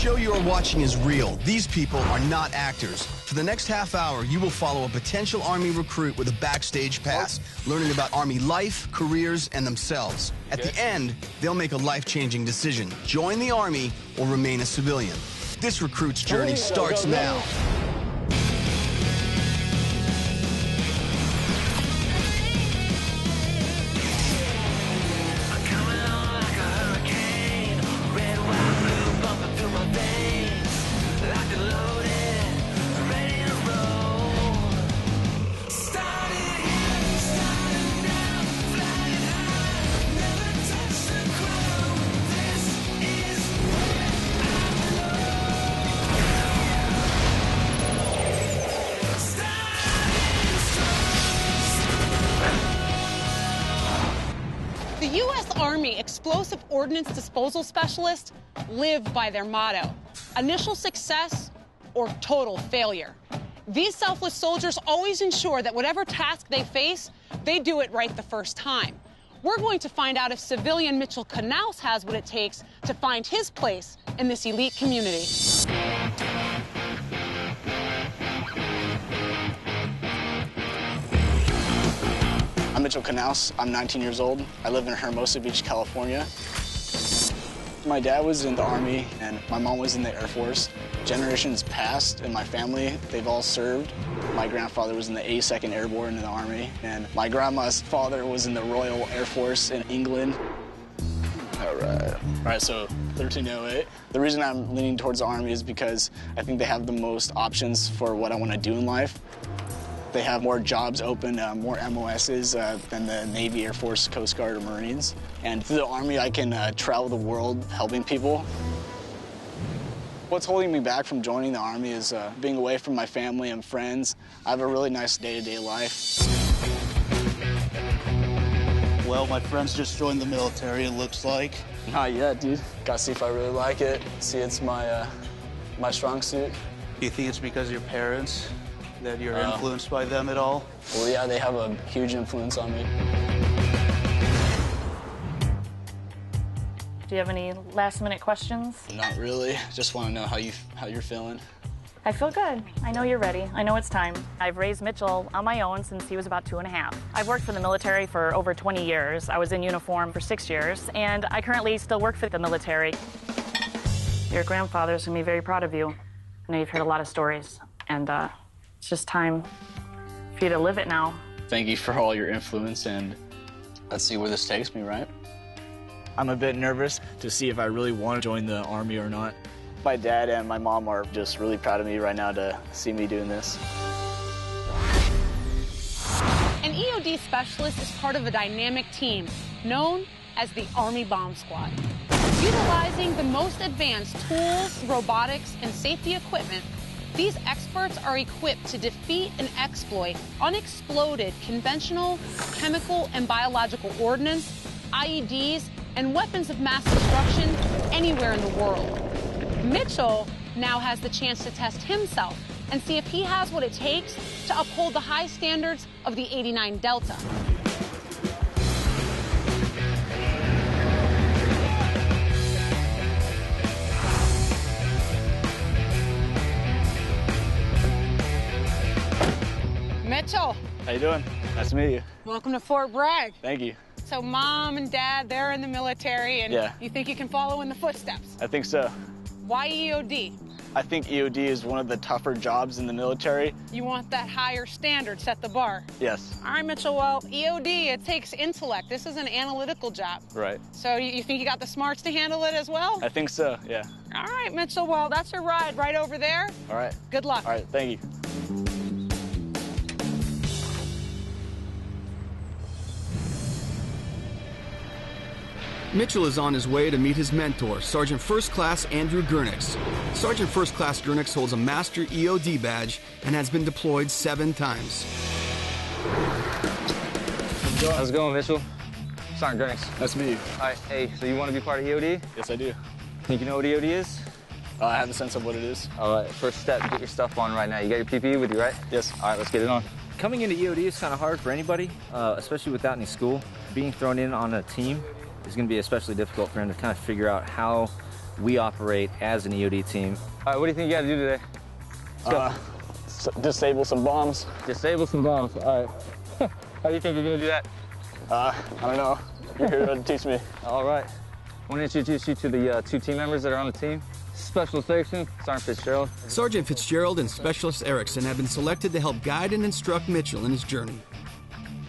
show you are watching is real. These people are not actors. For the next half hour, you will follow a potential Army recruit with a backstage pass, learning about Army life, careers, and themselves. At the end, they'll make a life-changing decision: join the Army or remain a civilian. This recruit's journey starts now. The U.S. Army Explosive Ordnance Disposal Specialists live by their motto: initial success or total failure. These selfless soldiers always ensure that whatever task they face, they do it right the first time. We're going to find out if civilian Mitchell Canales has what it takes to find his place in this elite community. I'm Mitchell Canales. I'm 19 years old. I live in Hermosa Beach, California. My dad was in the Army, and my mom was in the Air Force. Generations past in my family, they've all served. My grandfather was in the 82nd Airborne in the Army, and my grandma's father was in the Royal Air Force in England. All right, so 1308. The reason I'm leaning towards the Army is because I think they have the most options for what I want to do in life. They have more jobs open, more MOSs than the Navy, Air Force, Coast Guard, or Marines. And through the Army, I can travel the world helping people. What's holding me back from joining the Army is being away from my family and friends. I have a really nice day-to-day life. Well, my friends just joined the military, it looks like. Not yet, dude. Gotta see if I really like it. See, it's my strong suit. Do you think it's because of your parents, that you're influenced by them at all? Well, yeah, they have a huge influence on me. Do you have any last-minute questions? Not really. Just want to know how you're feeling. I feel good. I know you're ready. I know it's time. I've raised Mitchell on my own since he was about 2.5. I've worked for the military for over 20 years. I was in uniform for 6 years, and I currently still work for the military. Your grandfather's gonna be very proud of you. I know you've heard a lot of stories, and it's just time for you to live it now. Thank you for all your influence, and let's see where this takes me, right? I'm a bit nervous to see if I really want to join the Army or not. My dad and my mom are just really proud of me right now to see me doing this. An EOD specialist is part of a dynamic team known as the Army Bomb Squad. Utilizing the most advanced tools, robotics, and safety equipment, these experts are equipped to defeat and exploit unexploded conventional, chemical, and biological ordnance, IEDs, and weapons of mass destruction anywhere in the world. Mitchell now has the chance to test himself and see if he has what it takes to uphold the high standards of the 89 Delta. Mitchell. How you doing? Nice to meet you. Welcome to Fort Bragg. Thank you. So Mom and Dad, they're in the military, and you think you can follow in the footsteps? I think so. Why EOD? I think EOD is one of the tougher jobs in the military. You want that higher standard, set the bar. Yes. All right, Mitchell, well, EOD, it takes intellect. This is an analytical job. Right. So you think you got the smarts to handle it as well? I think so, yeah. All right, Mitchell, well, that's your ride right over there. All right. Good luck. All right, thank you. Mitchell is on his way to meet his mentor, Sergeant First Class Andrew Gernix. Sergeant First Class Gernix holds a Master EOD badge and has been deployed 7 times. How's it going, Mitchell? Sergeant Gernix. Nice to meet you. All right, hey, so you want to be part of EOD? Yes, I do. Think you know what EOD is? I have a sense of what it is. All right, first step, get your stuff on right now. You got your PPE with you, right? Yes. All right, let's get it on. Coming into EOD is kind of hard for anybody, especially without any school. Being thrown in on a team is going to be especially difficult for him to kind of figure out how we operate as an EOD team. All right, what do you think you got to do today? Let's go. Disable some bombs. Disable some bombs. All right. How do you think you're going to do that? I don't know. You're here to teach me. All right. I want to introduce you to the 2 team members that are on the team. Specialization, Sergeant Fitzgerald. Sergeant Fitzgerald and Specialist Erickson have been selected to help guide and instruct Mitchell in his journey.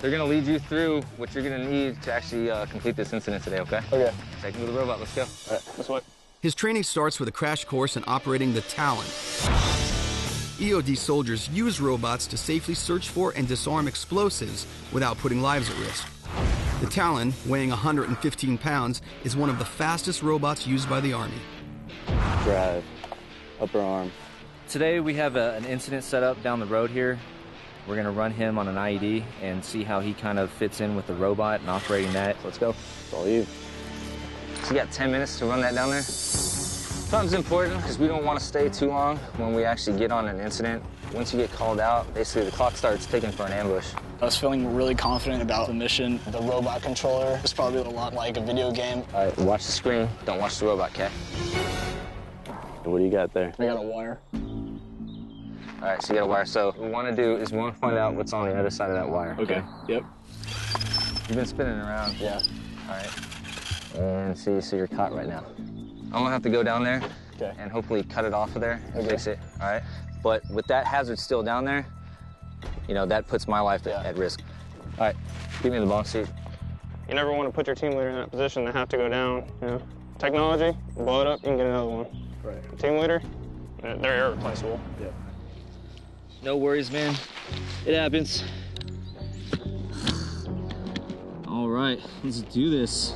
They're going to lead you through what you're going to need to actually complete this incident today, okay? Okay. Take me to the robot. Let's go. All right, this way. His training starts with a crash course in operating the Talon. EOD soldiers use robots to safely search for and disarm explosives without putting lives at risk. The Talon, weighing 115 pounds, is one of the fastest robots used by the Army. Drive, upper arm. Today we have an incident set up down the road here. We're going to run him on an IED and see how he kind of fits in with the robot and operating that. Let's go. It's all you. So you got 10 minutes to run that down there. Time's important because we don't want to stay too long when we actually get on an incident. Once you get called out, basically the clock starts ticking for an ambush. I was feeling really confident about the mission. The robot controller was probably a lot like a video game. All right, watch the screen. Don't watch the robot, okay? What do you got there? I got a wire. All right, so you got a wire. So what we want to do is we want to find out what's on the other side of that wire. Okay. Yep. You've been spinning around. Yeah. All right. And see, so you're caught right now. I'm gonna have to go down there and hopefully cut it off of there and fix it, all right? But with that hazard still down there, you know, that puts my life at risk. All right, give me the bomb seat. You never want to put your team leader in that position. They have to go down, you know. Technology, blow it up, you can get another one. Right. Team leader, they're irreplaceable. Yeah. No worries, man. It happens. All right, let's do this.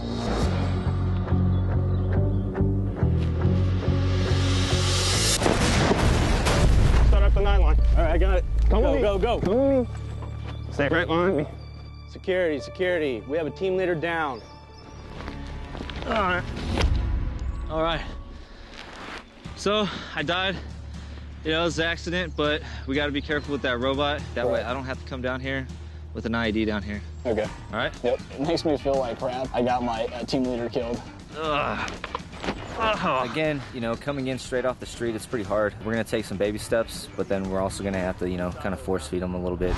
Start up the 9 line. All right, I got it. Come go, with me. go, go. Come with me. Stay right behind me. Security, security. We have a team leader down. All right. All right. So I died. You know, it was an accident, but we got to be careful with that robot. That way I don't have to come down here with an IED down here. Okay. All right? Yep. It makes me feel like crap. I got my team leader killed. Ugh. Again, you know, coming in straight off the street, it's pretty hard. We're gonna take some baby steps, but then we're also gonna have to, you know, kind of force feed them a little bit.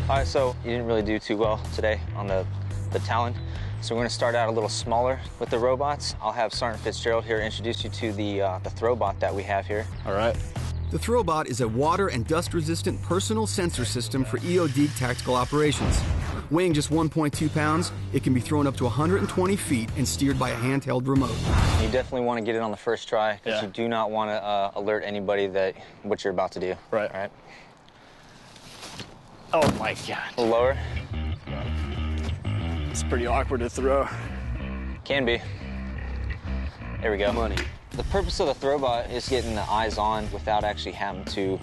All right, so you didn't really do too well today on the Talon. So we're gonna start out a little smaller with the robots. I'll have Sergeant Fitzgerald here introduce you to the Throwbot that we have here. All right. The Throwbot is a water and dust-resistant personal sensor system for EOD tactical operations. Weighing just 1.2 pounds, it can be thrown up to 120 feet and steered by a handheld remote. You definitely want to get it on the first try because you do not want to alert anybody that what you're about to do. Right. All right. Oh my God. A little lower. It's pretty awkward to throw. Can be. There we go. Money. The purpose of the Throwbot is getting the eyes on without actually having to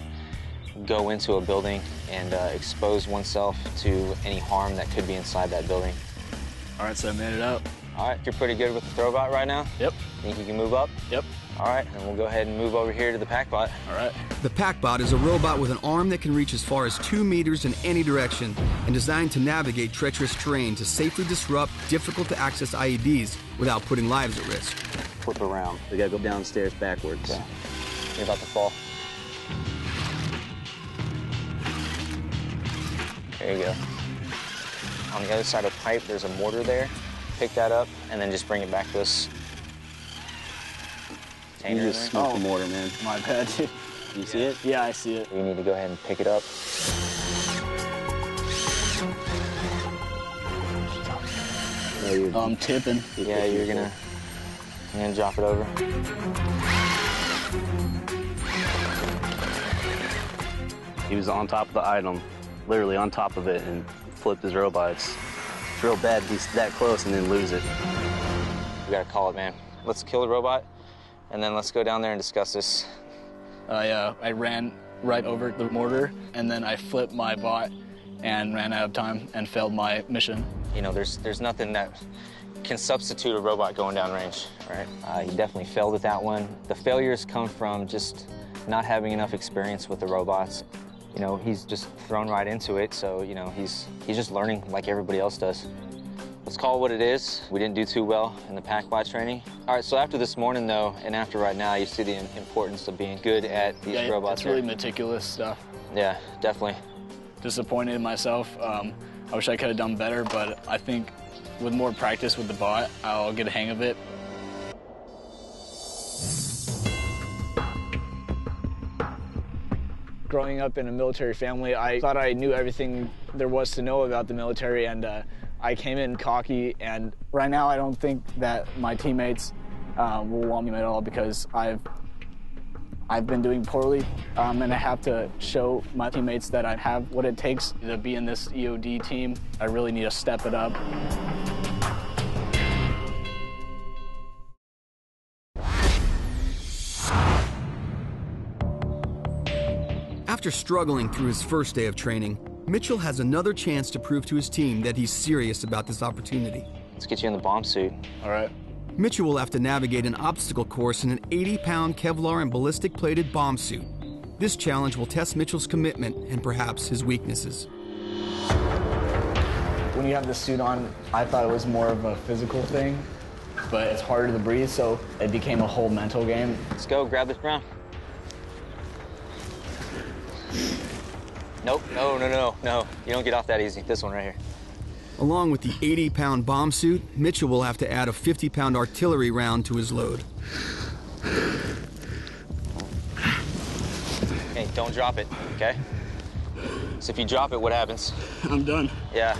go into a building and expose oneself to any harm that could be inside that building. All right, so I made it out. All right, you're pretty good with the Throwbot right now? Yep. Think you can move up? Yep. All right, and we'll go ahead and move over here to the Packbot. All right. The Packbot is a robot with an arm that can reach as far as 2 meters in any direction and designed to navigate treacherous terrain to safely disrupt difficult-to-access IEDs without putting lives at risk. Flip around. We gotta go downstairs backwards. Okay. You're about to fall. There you go. On the other side of the pipe, there's a mortar there. Pick that up and then just bring it back to us. You just smoked the mortar, man. My bad, dude. You see it? Yeah, I see it. You need to go ahead and pick it up. I'm tipping. Yeah, you're gonna drop it over. He was on top of the item, literally on top of it, and flipped his robot. It's real bad to be that close and then lose it. We gotta call it, man. Let's kill the robot, and then let's go down there and discuss this. I ran right over the mortar, and then I flipped my bot and ran out of time and failed my mission. You know, there's nothing that can substitute a robot going down range, right? You definitely failed at that one. The failures come from just not having enough experience with the robots. You know, he's just thrown right into it, so, you know, he's just learning like everybody else does. Let's call it what it is. We didn't do too well in the pack-by training. All right, so after this morning, though, and after right now, you see the importance of being good at these robots. It's really meticulous stuff. Yeah, definitely. Disappointed in myself. I wish I could have done better, but I think with more practice with the bot, I'll get a hang of it. Growing up in a military family, I thought I knew everything there was to know about the military, and I came in cocky, and right now I don't think that my teammates will want me at all because I've been doing poorly, and I have to show my teammates that I have what it takes to be in this EOD team. I really need to step it up. After struggling through his first day of training, Mitchell has another chance to prove to his team that he's serious about this opportunity. Let's get you in the bomb suit. All right. Mitchell will have to navigate an obstacle course in an 80-pound Kevlar and ballistic-plated bomb suit. This challenge will test Mitchell's commitment and perhaps his weaknesses. When you have the suit on, I thought it was more of a physical thing, but it's harder to breathe, so it became a whole mental game. Let's go, grab this ground. Nope, no. You don't get off that easy. This one right here. Along with the 80-pound bomb suit, Mitchell will have to add a 50-pound artillery round to his load. Hey, don't drop it, okay? So if you drop it, what happens? I'm done. Yeah.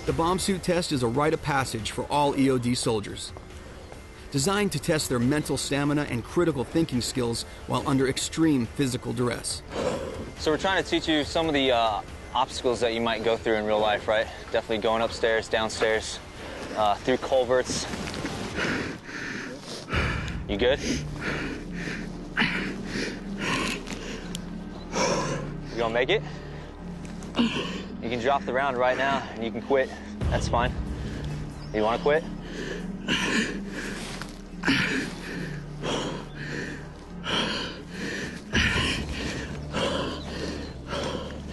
The bomb suit test is a rite of passage for all EOD soldiers. Designed to test their mental stamina and critical thinking skills while under extreme physical duress. So we're trying to teach you some of the obstacles that you might go through in real life, right? Definitely going upstairs, downstairs, through culverts. You good? You gonna make it? You can drop the round right now and you can quit. That's fine. You wanna quit?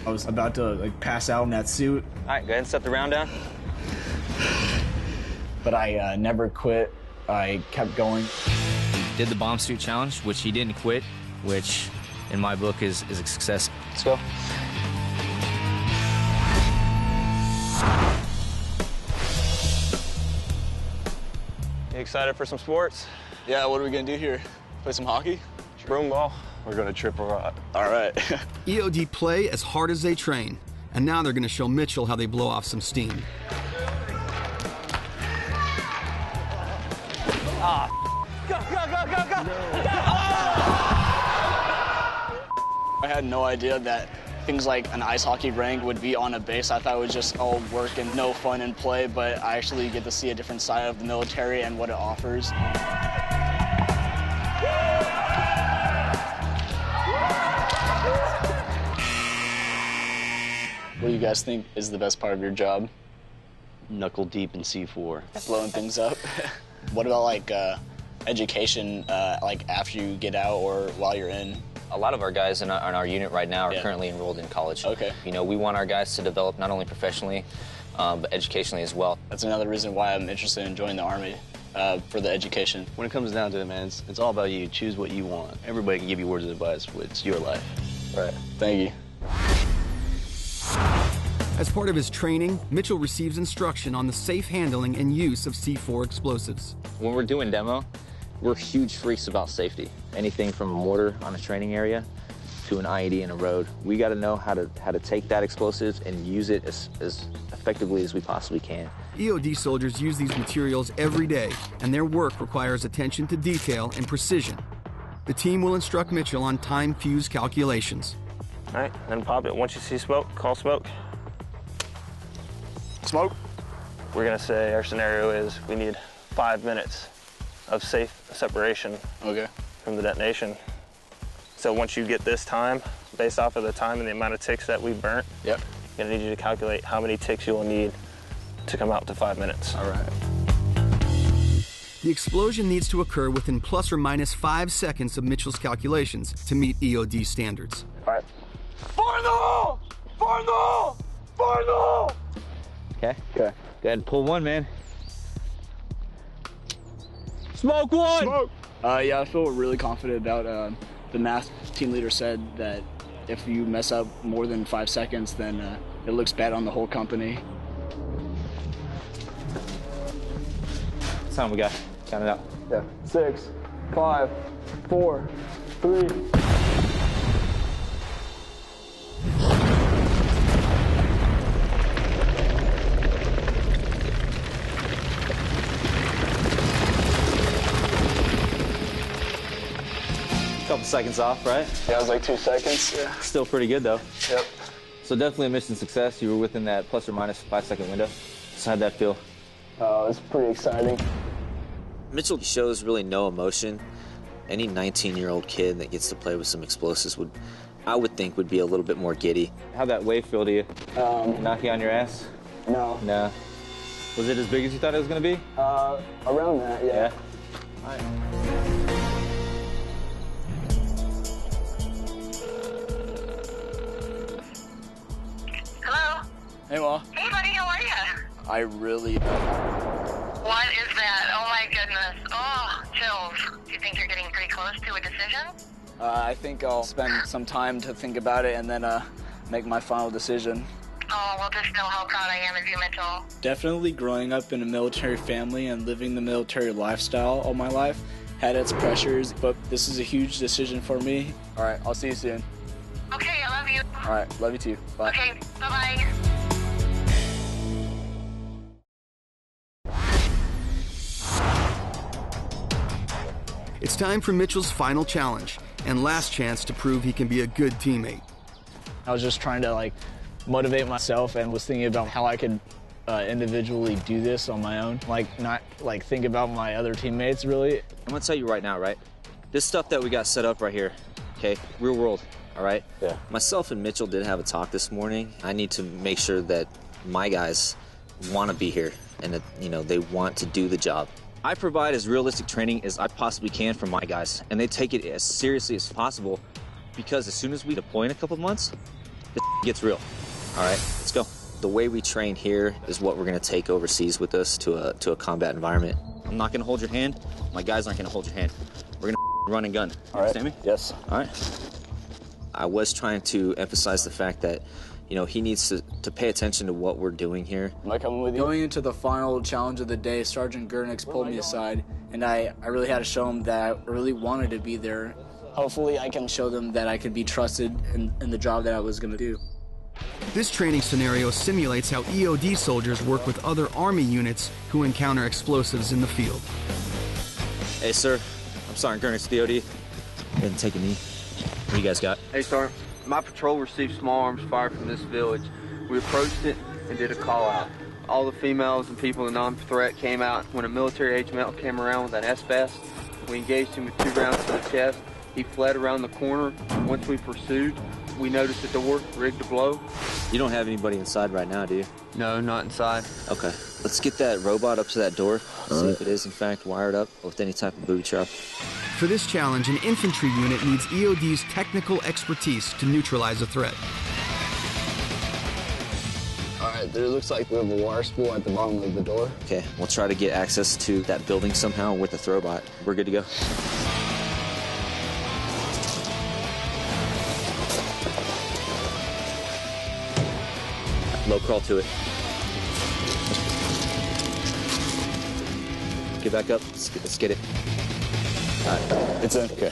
I was about to pass out in that suit. All right, go ahead and set the round down. But I never quit. I kept going. Did the bomb suit challenge, which he didn't quit, which in my book is a success. Let's go. You excited for some sports? Yeah, what are we gonna do here? Play some hockey? Broom ball. We're gonna trip a rod. All right. EOD play as hard as they train, and now they're going to show Mitchell how they blow off some steam. Go! I had no idea that things like an ice hockey rink would be on a base. I thought it was just all work and no fun and play, but I actually get to see a different side of the military and what it offers. What do you guys think is the best part of your job? Knuckle deep in C4. Blowing things up. What about education, after you get out or while you're in? A lot of our guys in our unit right now are currently enrolled in college. Okay. You know, we want our guys to develop not only professionally, but educationally as well. That's another reason why I'm interested in joining the Army, for the education. When it comes down to it, man, it's all about you. Choose what you want. Everybody can give you words of advice, but it's your life. Right. Thank you. As part of his training, Mitchell receives instruction on the safe handling and use of C4 explosives. When we're doing demo, we're huge freaks about safety. Anything from a mortar on a training area to an IED in a road. We got to know how to take that explosive and use it as effectively as we possibly can. EOD soldiers use these materials every day, and their work requires attention to detail and precision. The team will instruct Mitchell on time fuse calculations. All right, then pop it. Once you see smoke, call smoke. Smoke. We're gonna say our scenario is we need 5 minutes of safe separation from the detonation. So once you get this time, based off of the time and the amount of ticks that we burnt, I'm gonna need you to calculate how many ticks you will need to come out to 5 minutes. All right. The explosion needs to occur within plus or minus 5 seconds of Mitchell's calculations to meet EOD standards. All right. Fire in the hole! Fire in the hole! Fire in the hole! Okay? Okay. Go ahead and pull one, man. Smoke one! Smoke! Yeah, I feel really confident about the math team leader said that if you mess up more than 5 seconds, then it looks bad on the whole company. What time we got? Count it out. Yeah. 6, 5, 4, 3. Couple seconds off, right? Yeah, it was like 2 seconds. Yeah. Still pretty good though. Yep. So definitely a mission success. You were within that plus or minus 5 second window. So how'd that feel? It's pretty exciting. Mitchell shows really no emotion. Any 19-year-old kid that gets to play with some explosives I would think would be a little bit more giddy. How'd that wave feel to you? Knock you on your ass? No. No. Was it as big as you thought it was gonna be? Around that, yeah. All right. Hello? Hey, Ma. Hey, buddy, how are you? I really... What is that? Oh, my goodness. Oh, chills. Do you think you're getting pretty close to a decision? I think I'll spend some time to think about it and then make my final decision. Oh, well, just know how proud I am of you, Mitchell. Definitely growing up in a military family and living the military lifestyle all my life had its pressures, but this is a huge decision for me. All right, I'll see you soon. Okay, I love you. All right, love you too. Bye. Okay, bye-bye. It's time for Mitchell's final challenge and last chance to prove he can be a good teammate. I was just trying to motivate myself and was thinking about how I could individually do this on my own, not think about my other teammates really. I'm gonna tell you right now, right? This stuff that we got set up right here, okay, real world, all right? Yeah. Myself and Mitchell did have a talk this morning. I need to make sure that my guys want to be here and that, they want to do the job. I provide as realistic training as I possibly can for my guys, and they take it as seriously as possible because as soon as we deploy in a couple months, this gets real. All right, let's go. The way we train here is what we're going to take overseas with us to a combat environment. I'm not going to hold your hand. My guys aren't going to hold your hand. We're going to run and gun. All right. Understand me? Yes. All right. I was trying to emphasize the fact that, he needs to pay attention to what we're doing here. Am I coming with you? Going into the final challenge of the day, Sergeant Gernix pulled me aside, and I really had to show him that I really wanted to be there. Hopefully I can show them that I could be trusted in the job that I was going to do. This training scenario simulates how EOD soldiers work with other Army units who encounter explosives in the field. Hey, sir. I'm Sergeant Gernix, the OD. Go ahead and take a knee. What do you guys got? Hey, Sergeant. My patrol received small arms fired from this village. We approached it and did a call-out. All the females and people in non-threat came out. When a military-age male came around with an S-Vest, we engaged him with 2 rounds to the chest. He fled around the corner. Once we pursued, we noticed the door rigged to blow. You don't have anybody inside right now, do you? No, not inside. Okay. Let's get that robot up to that door. See if it is, in fact, wired up with any type of booby trap. For this challenge, an infantry unit needs EOD's technical expertise to neutralize a threat. All right, there looks like we have a water spool at the bottom of the door. Okay, we'll try to get access to that building somehow with the throwbot. We're good to go. Low crawl to it. Get back up. Let's get it. All right. It's in. Okay.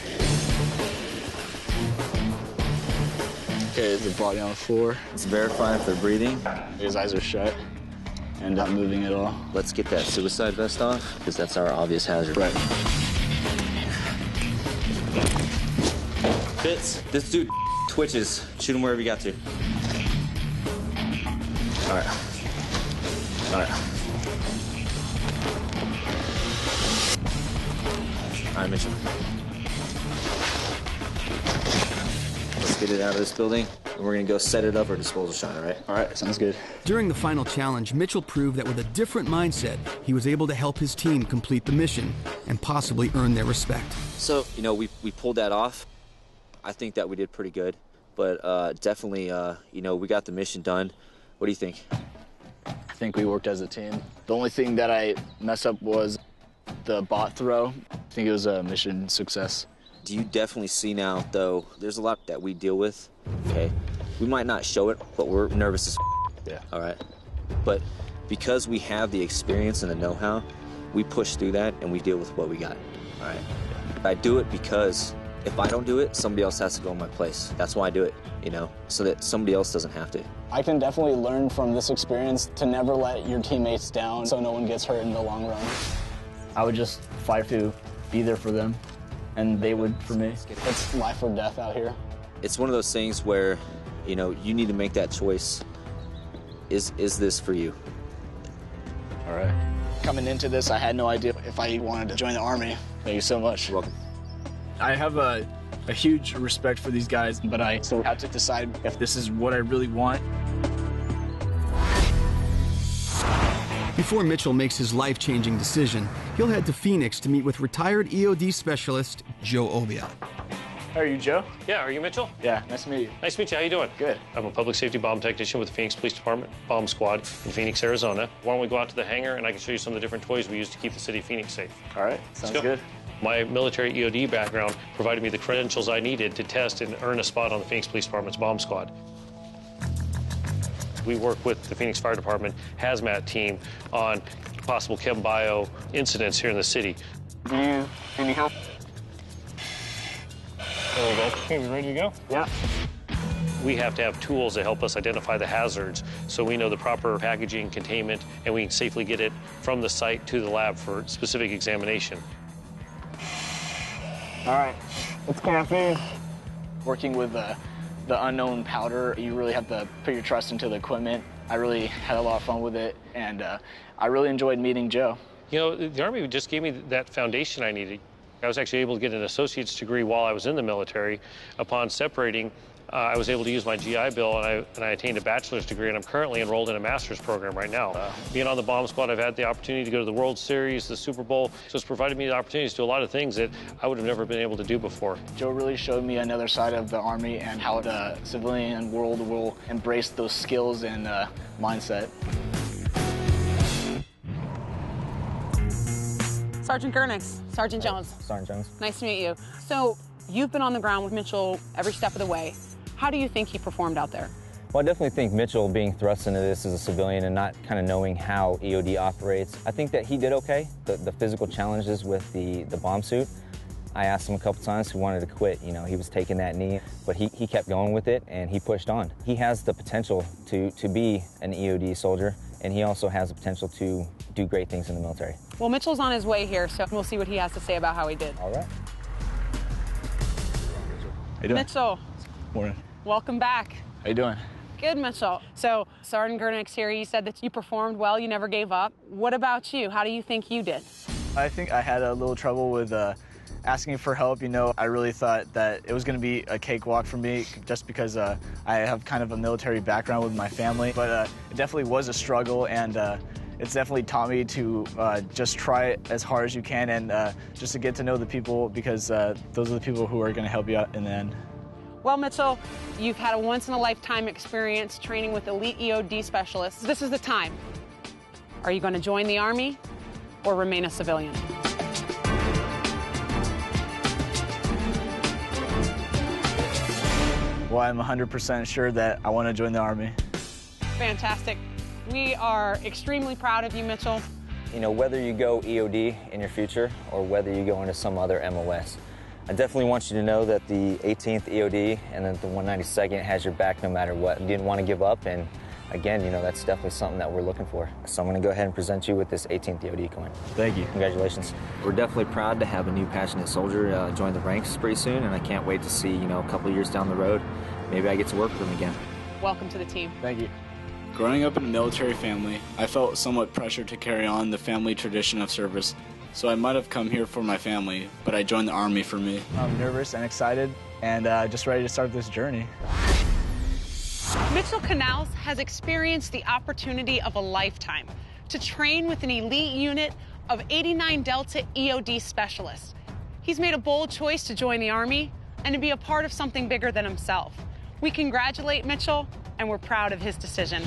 Okay, is the body on the floor? Let's verify if they're breathing. His eyes are shut and not moving at all. Let's get that suicide vest off, because that's our obvious hazard. Right. Fitz, this dude twitches. Shoot him wherever you got to. All right. All right. All right, Mitchell. Let's get it out of this building, and we're gonna go set it up or disposal shot, all right? All right, sounds good. During the final challenge, Mitchell proved that with a different mindset, he was able to help his team complete the mission and possibly earn their respect. So, we pulled that off. I think that we did pretty good, but definitely, we got the mission done. What do you think? think we worked as a team. The only thing that I messed up was the bot throw. I think it was a mission success. Do you definitely see now, though, there's a lot that we deal with, okay? We might not show it, but we're nervous as yeah. All right? But because we have the experience and the know-how, we push through that and we deal with what we got, all right? I do it because if I don't do it, somebody else has to go in my place. That's why I do it, you know, so that somebody else doesn't have to. I can definitely learn from this experience to never let your teammates down so no one gets hurt in the long run. I would just fight to be there for them, and they would for me. It's life or death out here. It's one of those things where, you know, you need to make that choice. Is this for you? All right. Coming into this, I had no idea if I wanted to join the Army. Thank you so much. You're welcome. I have a huge respect for these guys, but I still have to decide if this is what I really want. Before Mitchell makes his life-changing decision, he'll head to Phoenix to meet with retired EOD specialist Joe Obiat. How are you, Joe? Yeah, are you Mitchell? Yeah, nice to meet you. Nice to meet you. How you doing? Good. I'm a public safety bomb technician with the Phoenix Police Department Bomb Squad in Phoenix, Arizona. Why don't we go out to the hangar and I can show you some of the different toys we use to keep the city of Phoenix safe. All right, sounds good. My military EOD background provided me the credentials I needed to test and earn a spot on the Phoenix Police Department's bomb squad. We work with the Phoenix Fire Department hazmat team on possible chem bio incidents here in the city. Do you need any help? Okay, we ready to go? Yeah. We have to have tools that help us identify the hazards so we know the proper packaging, containment, and we can safely get it from the site to the lab for specific examination. All right, it's caffeine. Working with the unknown powder, you really have to put your trust into the equipment. I really had a lot of fun with it, and I really enjoyed meeting Joe. You know, the Army just gave me that foundation I needed. I was actually able to get an associate's degree while I was in the military. Upon separating, I was able to use my GI Bill, and I attained a bachelor's degree, and I'm currently enrolled in a master's program right now. Being on the bomb squad, I've had the opportunity to go to the World Series, the Super Bowl, so it's provided me the opportunities to do a lot of things that I would have never been able to do before. Joe really showed me another side of the Army and how the civilian world will embrace those skills and mindset. Sergeant Gernix, Sergeant Jones. Sergeant Jones. Nice to meet you. So you've been on the ground with Mitchell every step of the way. How do you think he performed out there? Well, I definitely think Mitchell being thrust into this as a civilian and not kind of knowing how EOD operates, I think that he did okay. The physical challenges with the bomb suit, I asked him a couple times if he wanted to quit. You know, he was taking that knee, but he kept going with it and he pushed on. He has the potential to be an EOD soldier, and he also has the potential to do great things in the military. Well, Mitchell's on his way here, so we'll see what he has to say about how he did. All right. How you doing? Mitchell. Morning. Welcome back. How you doing? Good, Mitchell. So, Sergeant Gernix here, you said that you performed well, you never gave up. What about you? How do you think you did? I think I had a little trouble with asking for help. You know, I really thought that it was going to be a cakewalk for me just because I have kind of a military background with my family. But it definitely was a struggle, and it's definitely taught me to just try it as hard as you can and just to get to know the people, because those are the people who are going to help you out in the end. Well, Mitchell, you've had a once-in-a-lifetime experience training with elite EOD specialists. This is the time. Are you going to join the Army or remain a civilian? Well, I'm 100% sure that I want to join the Army. Fantastic. We are extremely proud of you, Mitchell. You know, whether you go EOD in your future or whether you go into some other MOS, I definitely want you to know that the 18th EOD and then the 192nd has your back no matter what. You didn't want to give up, and again, you know, that's definitely something that we're looking for. So I'm going to go ahead and present you with this 18th EOD coin. Thank you. Congratulations. We're definitely proud to have a new passionate soldier join the ranks pretty soon, and I can't wait to see, you know, a couple years down the road, maybe I get to work with him again. Welcome to the team. Thank you. Growing up in a military family, I felt somewhat pressured to carry on the family tradition of service. So I might have come here for my family, but I joined the Army for me. I'm nervous and excited and just ready to start this journey. Mitchell Canales has experienced the opportunity of a lifetime to train with an elite unit of 89 Delta EOD specialists. He's made a bold choice to join the Army and to be a part of something bigger than himself. We congratulate Mitchell, and we're proud of his decision.